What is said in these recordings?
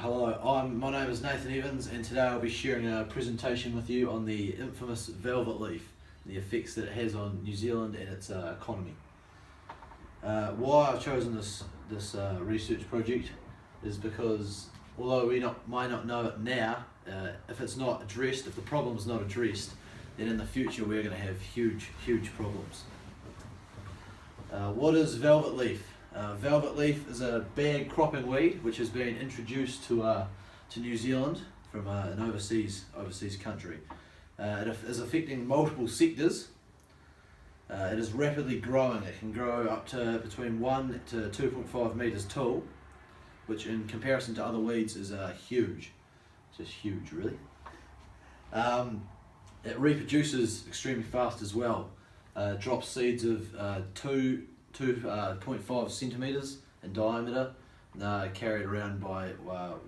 Hello, my name is Nathan Evans, and today I'll be sharing a presentation with you on the infamous Velvetleaf, the effects that it has on New Zealand and its economy. Why I've chosen this research project is because although we might not know it now, if it's not addressed, if the problem's not addressed, then in the future we're going to have huge problems. What is Velvetleaf? Velvetleaf is a bag cropping weed which has been introduced to New Zealand from an overseas country. It is affecting multiple sectors. It is rapidly growing. It can grow up to between 1 to 2.5 metres tall, which in comparison to other weeds is huge. Just huge, really. It reproduces extremely fast as well. Drops seeds of 2.5 centimetres in diameter, carried around by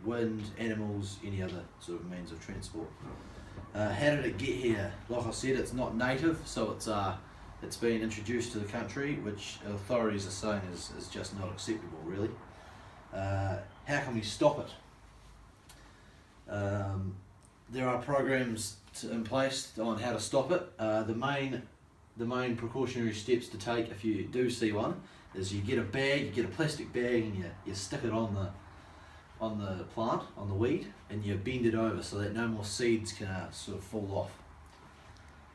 wind, animals, any other sort of means of transport. How did it get here? Like I said, it's not native, so it's been introduced to the country, which authorities are saying is just not acceptable, really. How can we stop it? There are programs in place on how to stop it. The main precautionary steps to take if you do see one is you get a plastic bag, and you stick it on the plant, on the weed, and you bend it over so that no more seeds can sort of fall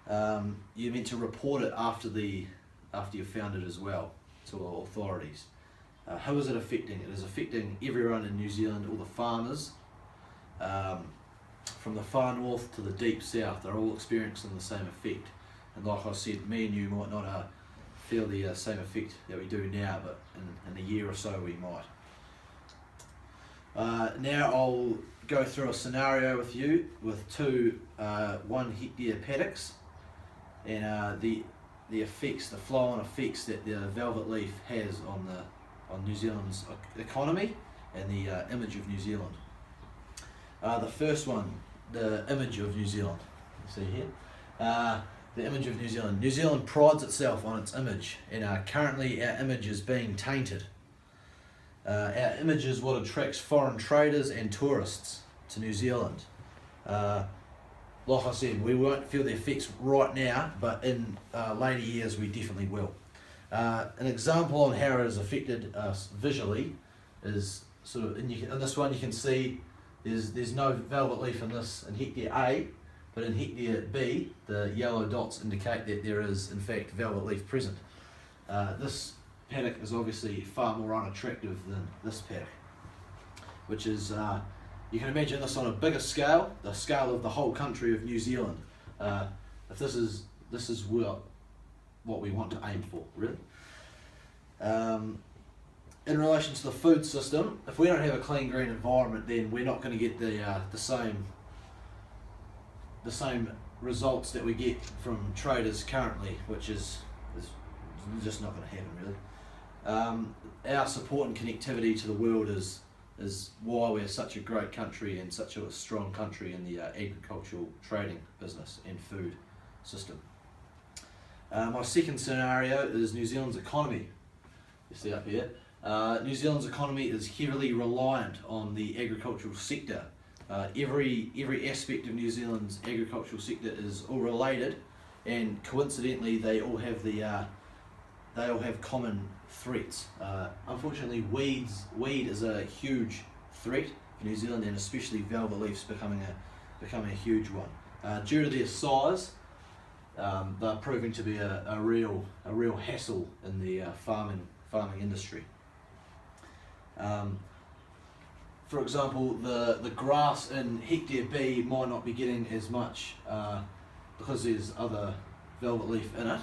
off. You're meant to report it after you've found it as well to authorities. Who is it affecting? It is affecting everyone in New Zealand, all the farmers, from the far north to the deep south. They're all experiencing the same effect. And like I said, me and you might not feel the same effect that we do now, but in a year or so we might. Now I'll go through a scenario with you with two 1 hectare paddocks, and the effects, the flow-on effects that the Velvetleaf has on New Zealand's economy and the image of New Zealand. The first one, the image of New Zealand. You see here. The image of New Zealand. New Zealand prides itself on its image, and currently our image is being tainted. Our image is what attracts foreign traders and tourists to New Zealand. Like I said, we won't feel the effects right now, but in later years we definitely will. An example on how it has affected us visually is sort of, in this one you can see there's no Velvetleaf in hectare A, but in hectare B, the yellow dots indicate that there is, in fact, Velvetleaf present. This paddock is obviously far more unattractive than this paddock, which is, you can imagine this on a bigger scale, the scale of the whole country of New Zealand. If this is what we want to aim for, really. In relation to the food system, if we don't have a clean green environment, then we're not going to get the same results that we get from traders currently, which is just not going to happen, really. Our support and connectivity to the world is why we're such a great country and such a strong country in the agricultural trading business and food system. My second scenario is New Zealand's economy. You see up here. New Zealand's economy is heavily reliant on the agricultural sector. Every aspect of New Zealand's agricultural sector is all related, and coincidentally they all have common threats. Unfortunately, weed is a huge threat for New Zealand, and especially Velvetleaf's becoming a huge one. Due to their size, they're proving to be a real hassle in the farming industry. For example, the grass in hectare B might not be getting as much because there's other Velvetleaf in it.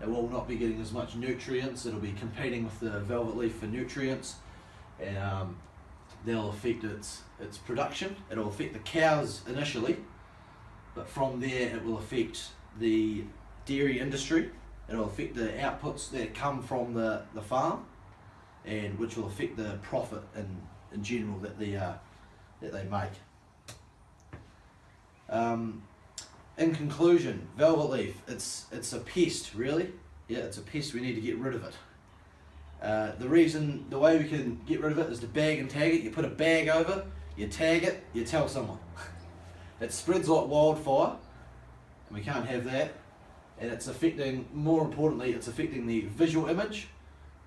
It will not be getting as much nutrients. It'll be competing with the Velvetleaf for nutrients, and that'll affect its production. It'll affect the cows initially, but from there it will affect the dairy industry. It'll affect the outputs that come from the farm, and which will affect the profit in general that they make. In conclusion, Velvetleaf, it's a pest, really. Yeah, it's a pest. We need to get rid of it. The way we can get rid of it is to bag and tag it. You put a bag over, you tag it, you tell someone. It spreads like wildfire, and we can't have that. And it's affecting, more importantly, it's affecting the visual image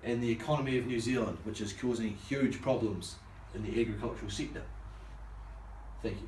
and the economy of New Zealand, which is causing huge problems in the agricultural sector. Thank you.